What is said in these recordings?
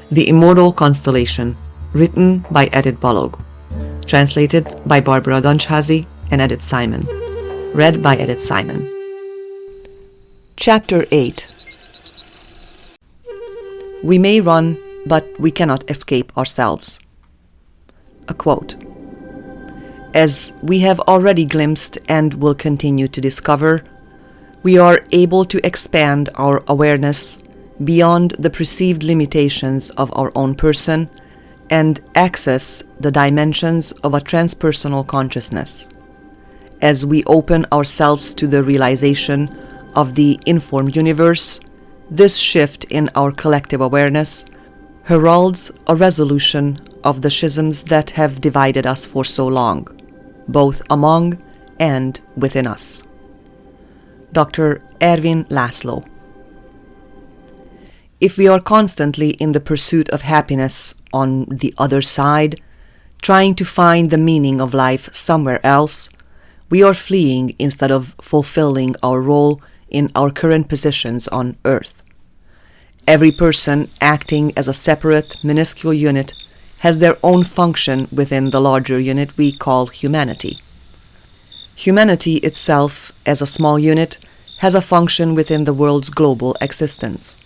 The Immortal Constellation, written by Edith Balogh, translated by Barbara Dunchazi and Edith Simon, read by Edith Simon. Chapter 8. We may run, but we cannot escape ourselves. A quote. As we have already glimpsed and will continue to discover, we are able to expand our awareness beyond the perceived limitations of our own person and access the dimensions of a transpersonal consciousness. As we open ourselves to the realization of the informed universe, this shift in our collective awareness heralds a resolution of the schisms that have divided us for so long, both among and within us. Dr. Ervin Laszlo. If we are constantly in the pursuit of happiness on the other side, trying to find the meaning of life somewhere else, we are fleeing instead of fulfilling our role in our current positions on Earth. Every person acting as a separate, minuscule unit has their own function within the larger unit we call humanity. Humanity itself, as a small unit, has a function within the world's global existence.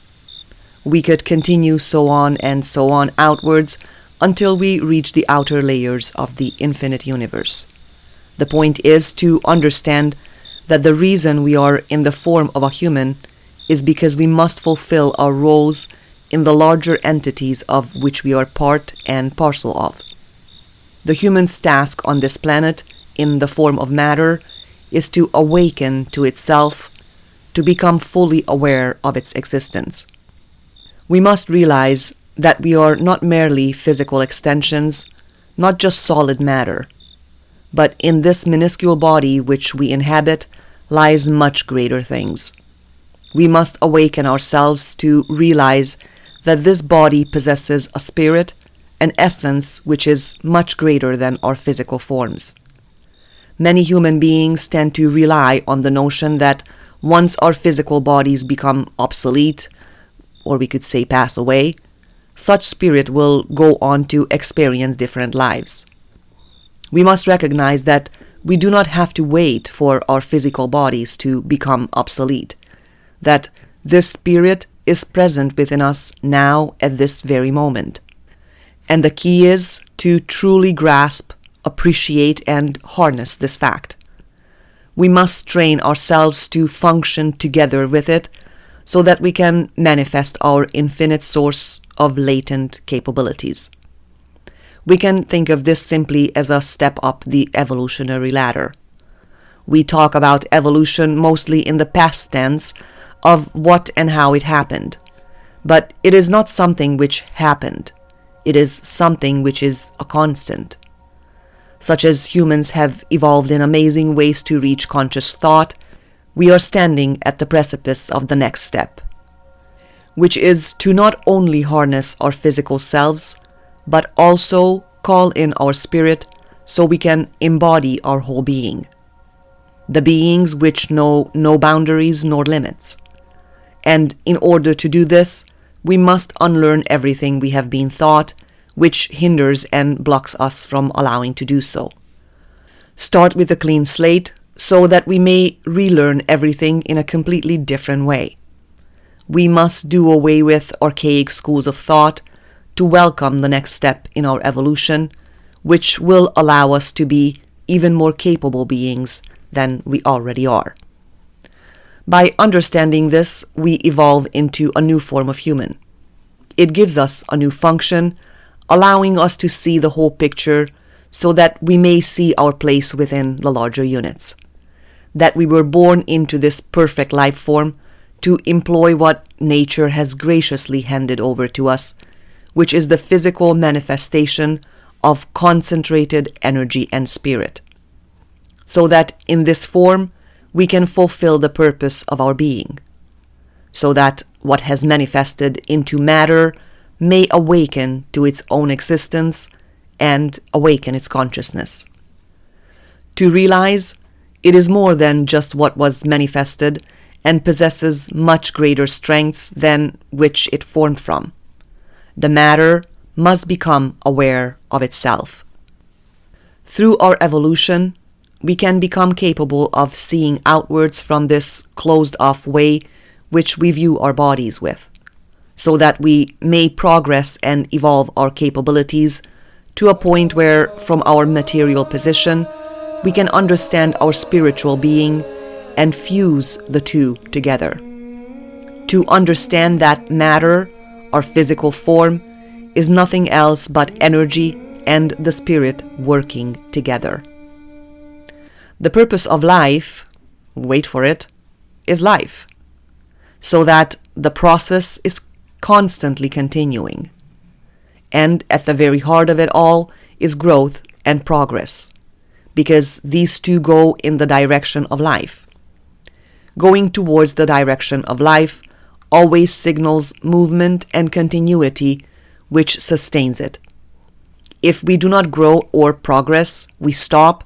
We could continue so on and so on outwards until we reach the outer layers of the infinite universe. The point is to understand that the reason we are in the form of a human is because we must fulfill our roles in the larger entities of which we are part and parcel of. The human's task on this planet, in the form of matter, is to awaken to itself, to become fully aware of its existence. We must realize that we are not merely physical extensions, not just solid matter, but in this minuscule body which we inhabit lies much greater things. We must awaken ourselves to realize that this body possesses a spirit, an essence which is much greater than our physical forms. Many human beings tend to rely on the notion that once our physical bodies become obsolete, or we could say pass away, such spirit will go on to experience different lives. We must recognize that we do not have to wait for our physical bodies to become obsolete, that this spirit is present within us now at this very moment. And the key is to truly grasp, appreciate, and harness this fact. We must train ourselves to function together with it so that we can manifest our infinite source of latent capabilities. We can think of this simply as a step up the evolutionary ladder. We talk about evolution mostly in the past tense of what and how it happened, but it is not something which happened. It is something which is a constant. Such as humans have evolved in amazing ways to reach conscious thought, we are standing at the precipice of the next step, which is to not only harness our physical selves, but also call in our spirit so we can embody our whole being. The beings which know no boundaries nor limits. And in order to do this, we must unlearn everything we have been taught, which hinders and blocks us from allowing to do so. Start with a clean slate so that we may relearn everything in a completely different way. We must do away with archaic schools of thought to welcome the next step in our evolution, which will allow us to be even more capable beings than we already are. By understanding this, we evolve into a new form of human. It gives us a new function, allowing us to see the whole picture so that we may see our place within the larger units. That we were born into this perfect life form to employ what nature has graciously handed over to us, which is the physical manifestation of concentrated energy and spirit. So that in this form, we can fulfill the purpose of our being, so that what has manifested into matter may awaken to its own existence and awaken its consciousness. To realize it is more than just what was manifested and possesses much greater strengths than which it formed from. the matter must become aware of itself. Through our evolution, we can become capable of seeing outwards from this closed-off way which we view our bodies with, so that we may progress and evolve our capabilities to a point where, from our material position, we can understand our spiritual being and fuse the two together. To understand that matter, our physical form, is nothing else but energy and the spirit working together. The purpose of life, wait for it, is life, so that the process is constantly continuing. And at the very heart of it all is growth and progress, because these two go in the direction of life. Going towards the direction of life always signals movement and continuity, which sustains it. If we do not grow or progress, we stop,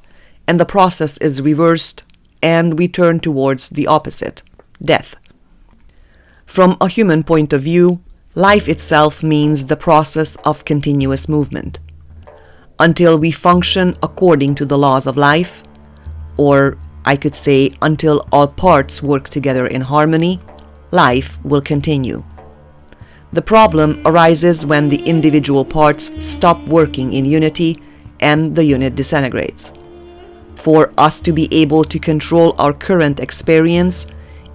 and the process is reversed, and we turn towards the opposite, death. From a human point of view, life itself means the process of continuous movement. Until we function according to the laws of life, or I could say until all parts work together in harmony, life will continue. The problem arises when the individual parts stop working in unity and the unit disintegrates. For us to be able to control our current experience,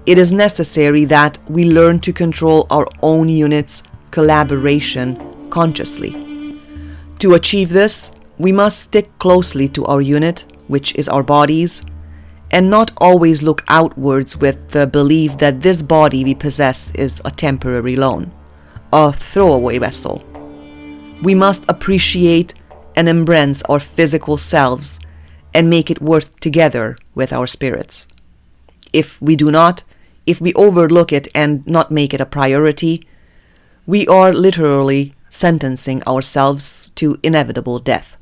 it is necessary that we learn to control our own unit's collaboration consciously. To achieve this, we must stick closely to our unit, which is our bodies, and not always look outwards with the belief that this body we possess is a temporary loan, a throwaway vessel. We must appreciate and embrace our physical selves and make it work together with our spirits. If we do not, if we overlook it and not make it a priority, we are literally sentencing ourselves to inevitable death.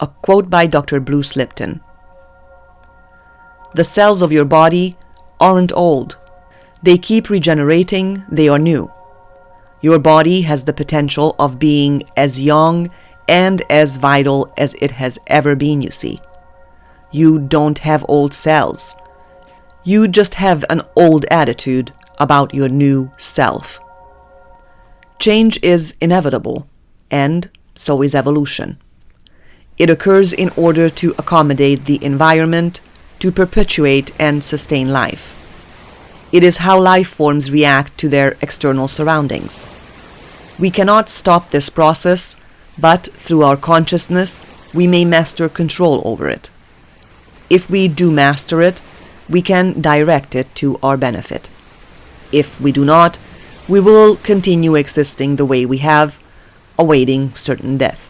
A quote by Dr. Bruce Lipton. The cells of your body aren't old. They keep regenerating, they are new. Your body has the potential of being as young and as vital as it has ever been, you see. You don't have old cells. You just have an old attitude about your new self. Change is inevitable, and so is evolution. It occurs in order to accommodate the environment, to perpetuate and sustain life. It is how life forms react to their external surroundings. We cannot stop this process, but through our consciousness, we may master control over it. If we do master it, we can direct it to our benefit. If we do not, we will continue existing the way we have, awaiting certain death.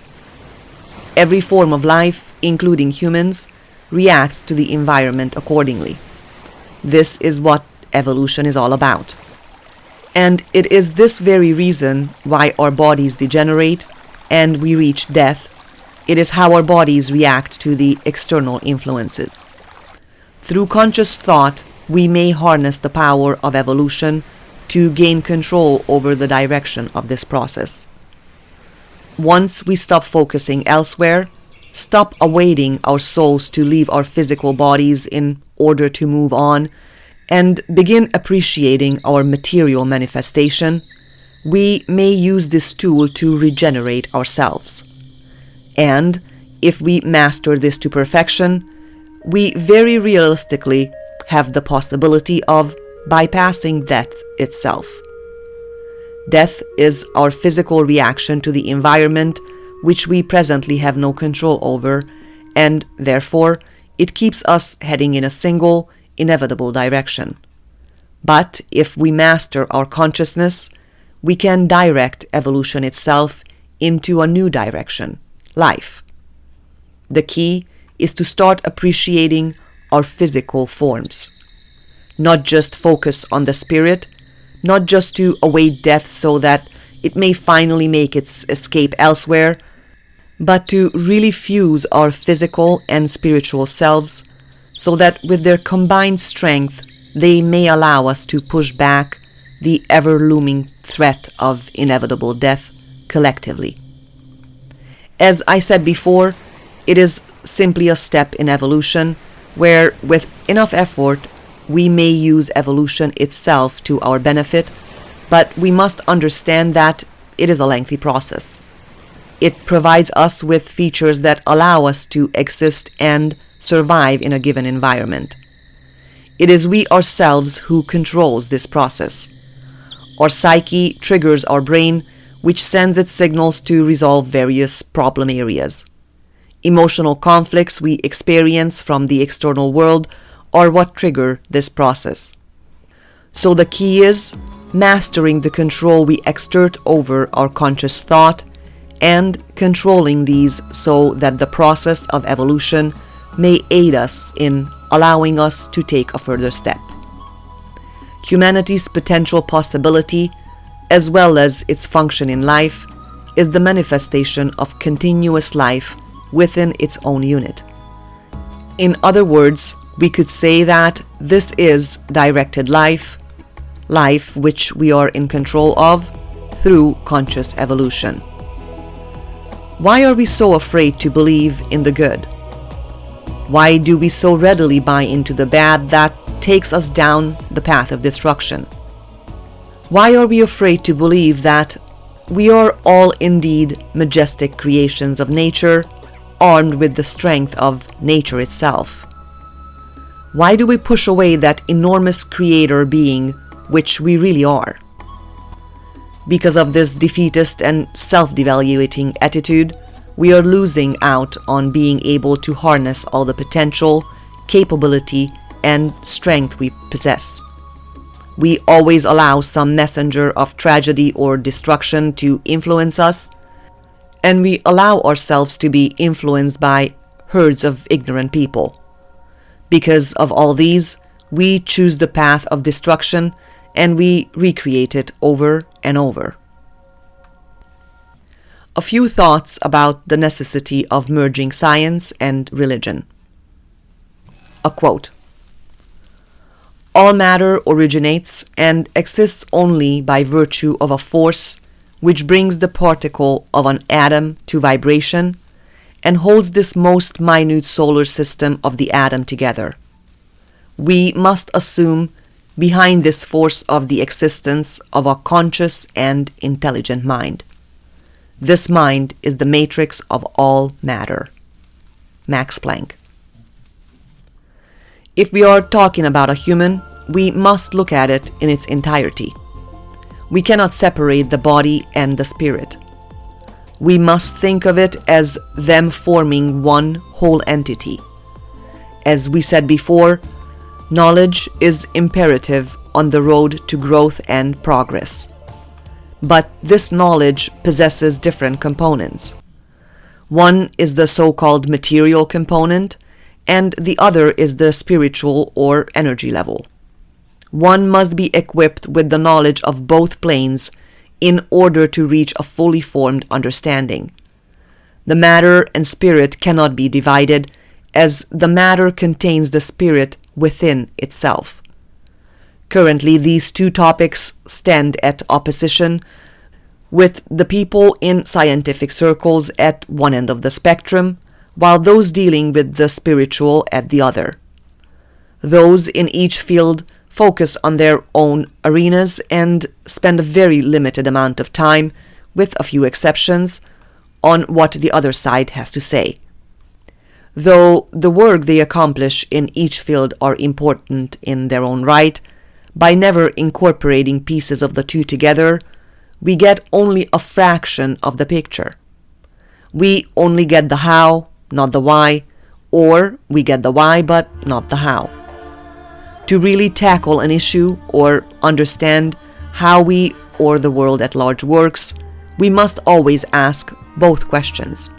Every form of life, including humans, reacts to the environment accordingly. This is what evolution is all about. And it is this very reason why our bodies degenerate and we reach death. It is how our bodies react to the external influences. Through conscious thought, we may harness the power of evolution to gain control over the direction of this process. Once we stop focusing elsewhere, stop awaiting our souls to leave our physical bodies in order to move on, and begin appreciating our material manifestation, we may use this tool to regenerate ourselves. And if we master this to perfection, we very realistically have the possibility of bypassing death itself. Death is our physical reaction to the environment which we presently have no control over, and therefore it keeps us heading in a single, inevitable direction. But if we master our consciousness, we can direct evolution itself into a new direction, life. The key is to start appreciating our physical forms. Not just focus on the spirit, not just to await death so that it may finally make its escape elsewhere, but to really fuse our physical and spiritual selves so that with their combined strength they may allow us to push back the ever-looming threat of inevitable death collectively. As I said before, it is simply a step in evolution where, with enough effort, we may use evolution itself to our benefit, but we must understand that it is a lengthy process. It provides us with features that allow us to exist and survive in a given environment. It is we ourselves who controls this process. Our psyche triggers our brain, which sends its signals to resolve various problem areas. Emotional conflicts we experience from the external world are what trigger this process. So the key is mastering the control we exert over our conscious thought and controlling these so that the process of evolution may aid us in allowing us to take a further step. Humanity's potential possibility, as well as its function in life, is the manifestation of continuous life within its own unit. In other words, we could say that this is directed life which we are in control of through conscious evolution. Why are we so afraid to believe in the good? Why do we so readily buy into the bad that takes us down the path of destruction? Why are we afraid to believe that we are all indeed majestic creations of nature, armed with the strength of nature itself? Why do we push away that enormous creator being which we really are? Because of this defeatist and self-devaluating attitude, we are losing out on being able to harness all the potential, capability, and strength we possess. We always allow some messenger of tragedy or destruction to influence us, and we allow ourselves to be influenced by herds of ignorant people. Because of all these, we choose the path of destruction and we recreate it over and over. A few thoughts about the necessity of merging science and religion. A quote: "All matter originates and exists only by virtue of a force which brings the particle of an atom to vibration and holds this most minute solar system of the atom together. We must assume behind this force of the existence of a conscious and intelligent mind. This mind is the matrix of all matter." Max Planck. If we are talking about a human, we must look at it in its entirety. We cannot separate the body and the spirit. We must think of it as them forming one whole entity. As we said before, knowledge is imperative on the road to growth and progress. But this knowledge possesses different components. One is the so-called material component, and the other is the spiritual or energy level. One must be equipped with the knowledge of both planes in order to reach a fully formed understanding. The matter and spirit cannot be divided, as the matter contains the spirit within itself. Currently, these two topics stand at opposition, with the people in scientific circles at one end of the spectrum, while those dealing with the spiritual at the other. Those in each field focus on their own arenas and spend a very limited amount of time, with a few exceptions, on what the other side has to say. Though the work they accomplish in each field are important in their own right, by never incorporating pieces of the two together, we get only a fraction of the picture. We only get the how, not the why, or we get the why but not the how. To really tackle an issue or understand how we or the world at large works, we must always ask both questions.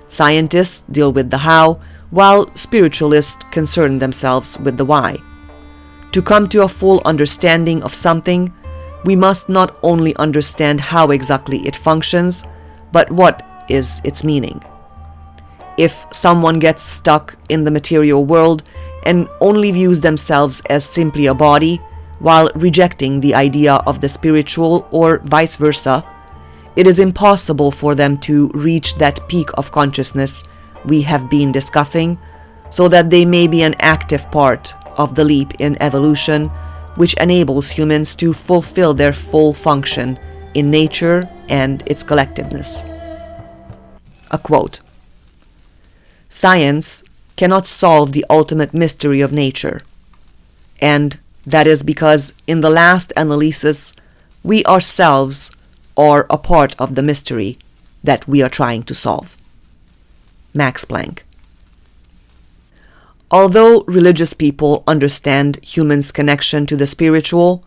Scientists deal with the how, while spiritualists concern themselves with the why. To come to a full understanding of something, we must not only understand how exactly it functions, but what is its meaning. If someone gets stuck in the material world and only views themselves as simply a body, while rejecting the idea of the spiritual, or vice versa, it is impossible for them to reach that peak of consciousness we have been discussing, so that they may be an active part of the leap in evolution, which enables humans to fulfill their full function in nature and its collectiveness. A quote: "Science cannot solve the ultimate mystery of nature, and that is because in the last analysis we ourselves are a part of the mystery that we are trying to solve." Max Planck. Although religious people understand humans' connection to the spiritual,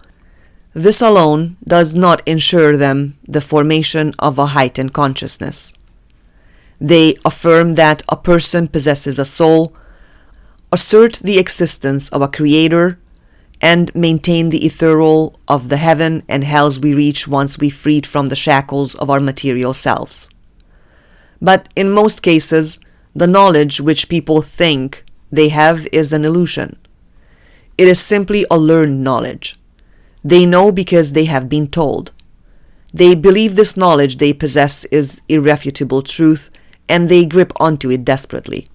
this alone does not ensure them the formation of a heightened consciousness. They affirm that a person possesses a soul, assert the existence of a creator, and maintain the ethereal of the heaven and hells we reach once we freed from the shackles of our material selves. But in most cases, the knowledge which people think they have is an illusion. It is simply a learned knowledge. They know because they have been told. They believe this knowledge they possess is irrefutable truth, and they grip onto it desperately.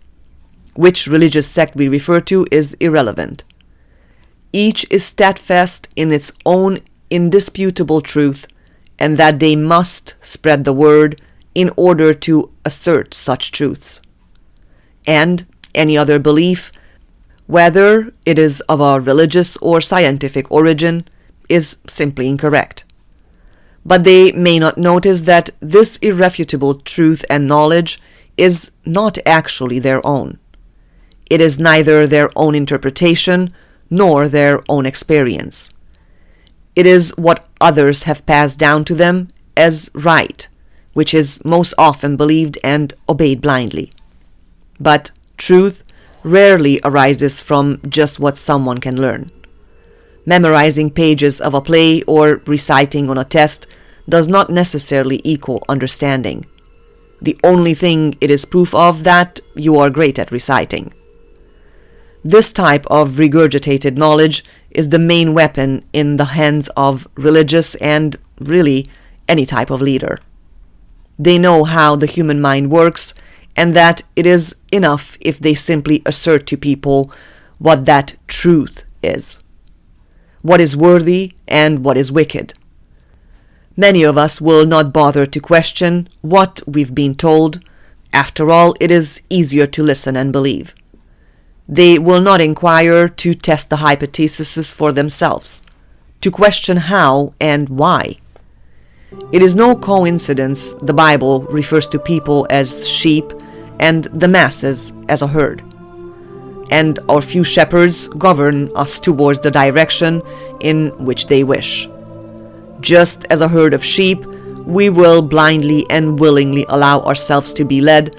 Which religious sect we refer to is irrelevant. Each is steadfast in its own indisputable truth, and that they must spread the word in order to assert such truths. And any other belief, whether it is of a religious or scientific origin, is simply incorrect. But they may not notice that this irrefutable truth and knowledge is not actually their own. It is neither their own interpretation nor their own experience. It is what others have passed down to them as right, which is most often believed and obeyed blindly. But truth rarely arises from just what someone can learn. Memorizing pages of a play or reciting on a test does not necessarily equal understanding. The only thing it is proof of that you are great at reciting. This type of regurgitated knowledge is the main weapon in the hands of religious and, really, any type of leader. They know how the human mind works, and that it is enough if they simply assert to people what that truth is, what is worthy and what is wicked. Many of us will not bother to question what we've been told. After all, it is easier to listen and believe. They will not inquire to test the hypotheses for themselves, to question how and why. It is no coincidence the Bible refers to people as sheep and the masses as a herd. And our few shepherds govern us towards the direction in which they wish. Just as a herd of sheep, we will blindly and willingly allow ourselves to be led,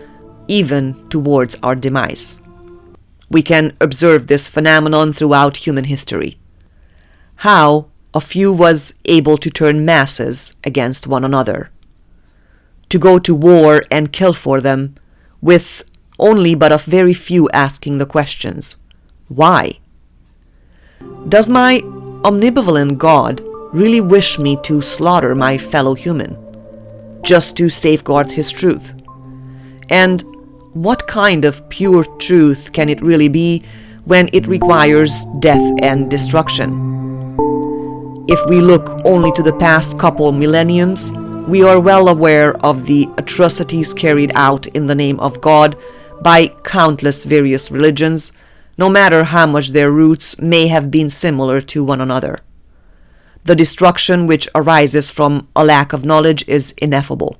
even towards our demise. We can observe this phenomenon throughout human history. How a few was able to turn masses against one another, to go to war and kill for them, with only but a very few asking the questions, why? Does my omnibenevolent God really wish me to slaughter my fellow human, just to safeguard his truth? And what kind of pure truth can it really be when it requires death and destruction? If we look only to the past couple millenniums, we are well aware of the atrocities carried out in the name of God by countless various religions, no matter how much their roots may have been similar to one another. The destruction which arises from a lack of knowledge is ineffable.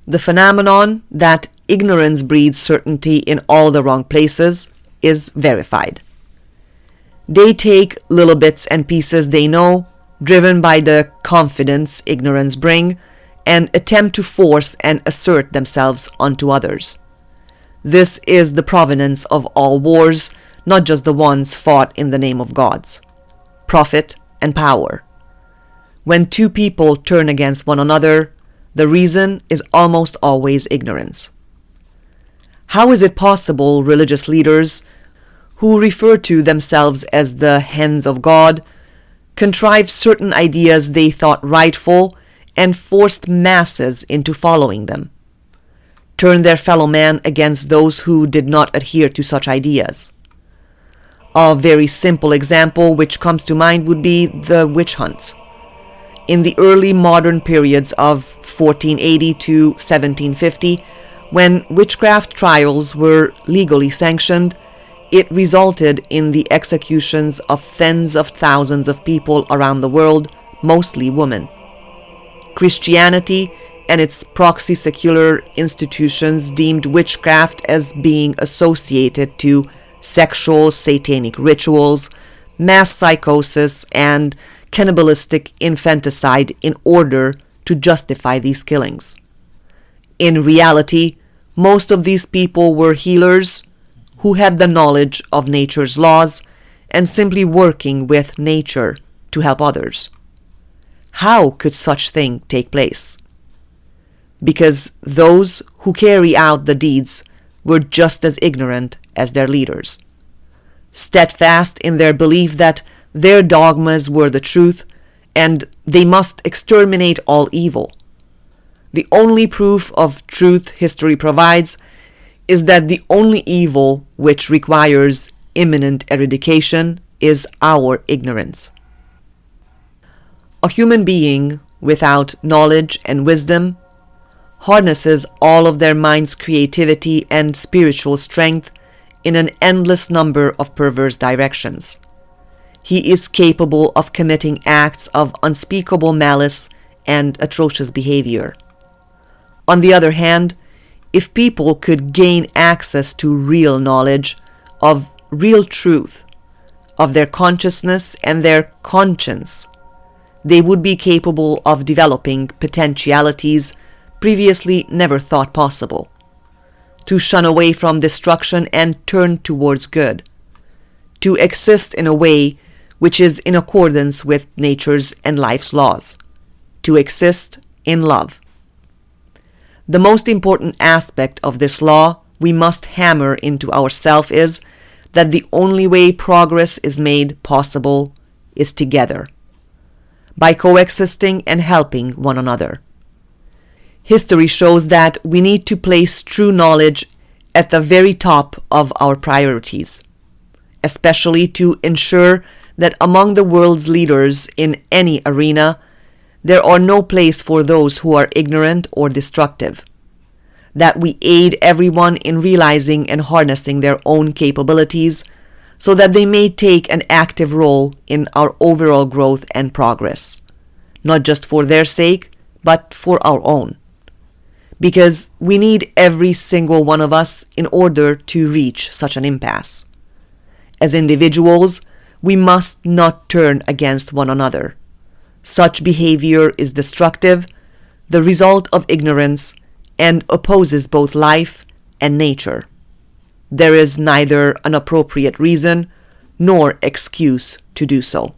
The phenomenon that ignorance breeds certainty in all the wrong places is verified. They take little bits and pieces they know, driven by the confidence ignorance bring, and attempt to force and assert themselves onto others. This is the provenance of all wars, not just the ones fought in the name of gods, profit, and power. When two people turn against one another, the reason is almost always ignorance. How is it possible religious leaders, who refer to themselves as the hands of God, contrived certain ideas they thought rightful and forced masses into following them, turned their fellow man against those who did not adhere to such ideas. A very simple example which comes to mind would be the witch hunts. In the early modern periods of 1480 to 1750, when witchcraft trials were legally sanctioned, it resulted in the executions of tens of thousands of people around the world, mostly women. Christianity and its proxy secular institutions deemed witchcraft as being associated to sexual satanic rituals, mass psychosis, and cannibalistic infanticide in order to justify these killings. In reality, most of these people were healers who had the knowledge of nature's laws and simply working with nature to help others. How could such thing take place? Because those who carry out the deeds were just as ignorant as their leaders, steadfast in their belief that their dogmas were the truth and they must exterminate all evil. The only proof of truth history provides is that the only evil which requires imminent eradication is our ignorance. A human being without knowledge and wisdom harnesses all of their mind's creativity and spiritual strength in an endless number of perverse directions. He is capable of committing acts of unspeakable malice and atrocious behavior. On the other hand, if people could gain access to real knowledge, of real truth, of their consciousness and their conscience, they would be capable of developing potentialities previously never thought possible, to shun away from destruction and turn towards good, to exist in a way which is in accordance with nature's and life's laws, to exist in love. The most important aspect of this law we must hammer into ourselves is that the only way progress is made possible is together, by coexisting and helping one another. History shows that we need to place true knowledge at the very top of our priorities, especially to ensure that among the world's leaders in any arena, there are no place for those who are ignorant or destructive, that we aid everyone in realizing and harnessing their own capabilities so that they may take an active role in our overall growth and progress, not just for their sake, but for our own. Because we need every single one of us in order to reach such an impasse. As individuals, we must not turn against one another. Such behavior is destructive, the result of ignorance, and opposes both life and nature. There is neither an appropriate reason nor excuse to do so.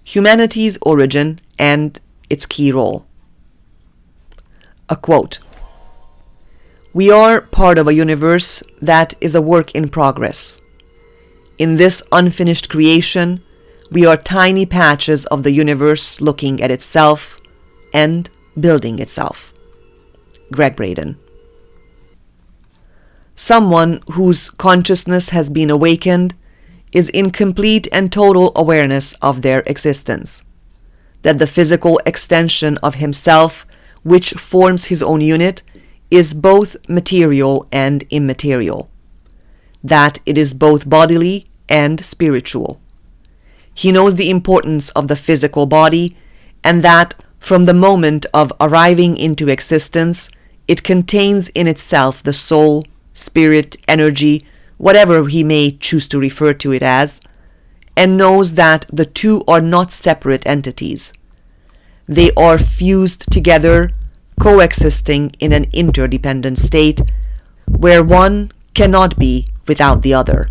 Humanity's origin and its key role. A quote: "We are part of a universe that is a work in progress. In this unfinished creation, we are tiny patches of the universe looking at itself and building itself." Greg Braden. Someone whose consciousness has been awakened is in complete and total awareness of their existence, that the physical extension of himself, which forms his own unit, is both material and immaterial, that it is both bodily and spiritual. He knows the importance of the physical body, and that from the moment of arriving into existence, it contains in itself the soul, spirit, energy, whatever he may choose to refer to it as, and knows that the two are not separate entities. They are fused together, coexisting in an interdependent state, where one cannot be without the other.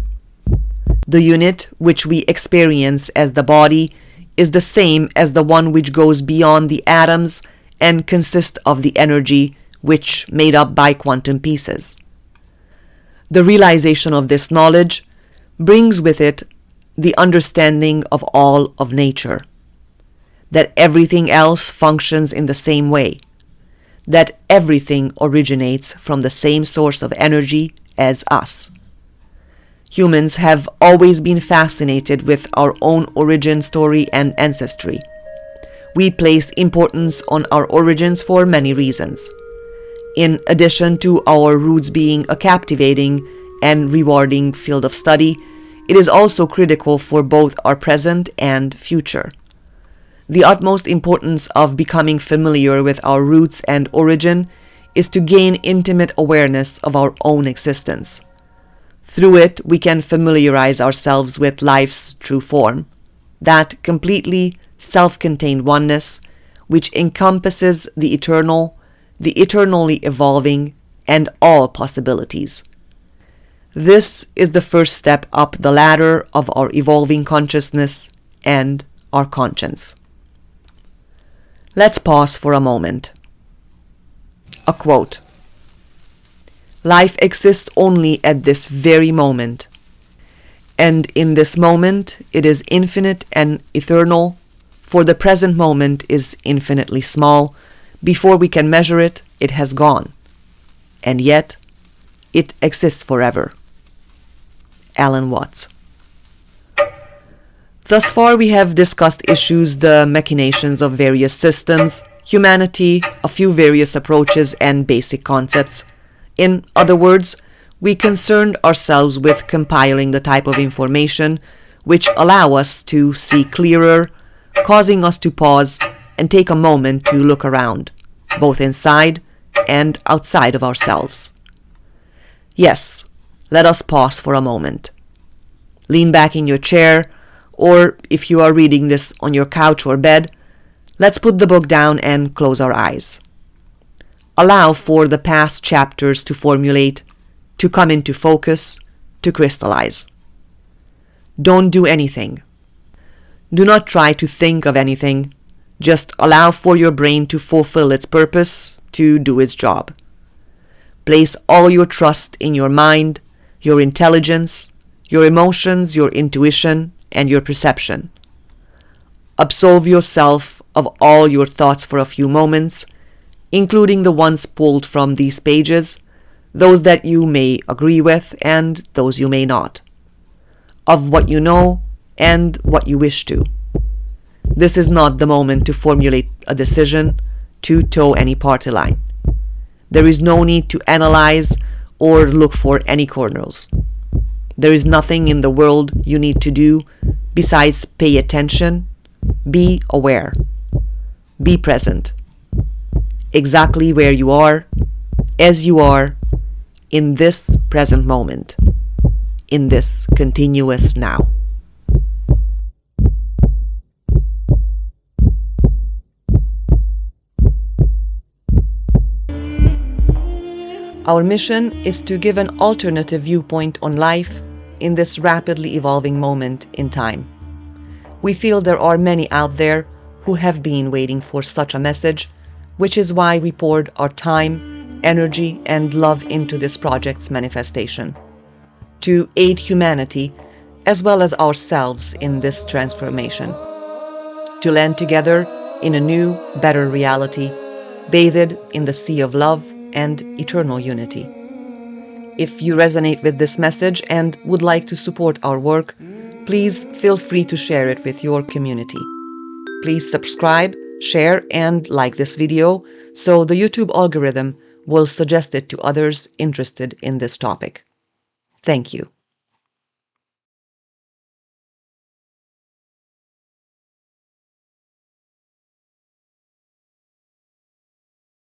The unit which we experience as the body is the same as the one which goes beyond the atoms and consists of the energy which made up by quantum pieces. The realization of this knowledge brings with it the understanding of all of nature, that everything else functions in the same way, that everything originates from the same source of energy as us. Humans have always been fascinated with our own origin story and ancestry. We place importance on our origins for many reasons. In addition to our roots being a captivating and rewarding field of study, it is also critical for both our present and future. The utmost importance of becoming familiar with our roots and origin is to gain intimate awareness of our own existence. Through it, we can familiarize ourselves with life's true form, that completely self-contained oneness which encompasses the eternal, the eternally evolving, and all possibilities. This is the first step up the ladder of our evolving consciousness and our conscience. Let's pause for a moment. A quote. Life exists only at this very moment, and in this moment it is infinite and eternal, for the present moment is infinitely small. Before we can measure it, it has gone, and yet it exists forever. Alan Watts. Thus far we have discussed issues, the machinations of various systems, humanity, a few various approaches, and basic concepts. In other words, we concerned ourselves with compiling the type of information which allow us to see clearer, causing us to pause and take a moment to look around, both inside and outside of ourselves. Yes, let us pause for a moment. Lean back in your chair, or if you are reading this on your couch or bed, let's put the book down and close our eyes. Allow for the past chapters to formulate, to come into focus, to crystallize. Don't do anything. Do not try to think of anything. Just allow for your brain to fulfill its purpose, to do its job. Place all your trust in your mind, your intelligence, your emotions, your intuition, and your perception. Absolve yourself of all your thoughts for a few moments, including the ones pulled from these pages, those that you may agree with and those you may not, of what you know and what you wish to. This is not the moment to formulate a decision, to toe any party line. There is no need to analyze or look for any corners. There is nothing in the world you need to do besides pay attention, be aware, be present, exactly where you are, as you are, in this present moment, in this continuous now. Our mission is to give an alternative viewpoint on life in this rapidly evolving moment in time. We feel there are many out there who have been waiting for such a message, which is why we poured our time, energy, and love into this project's manifestation, to aid humanity as well as ourselves in this transformation, to land together in a new, better reality, bathed in the sea of love and eternal unity. If you resonate with this message and would like to support our work, please feel free to share it with your community. Please subscribe, share, and like this video so the YouTube algorithm will suggest it to others interested in this topic. Thank you.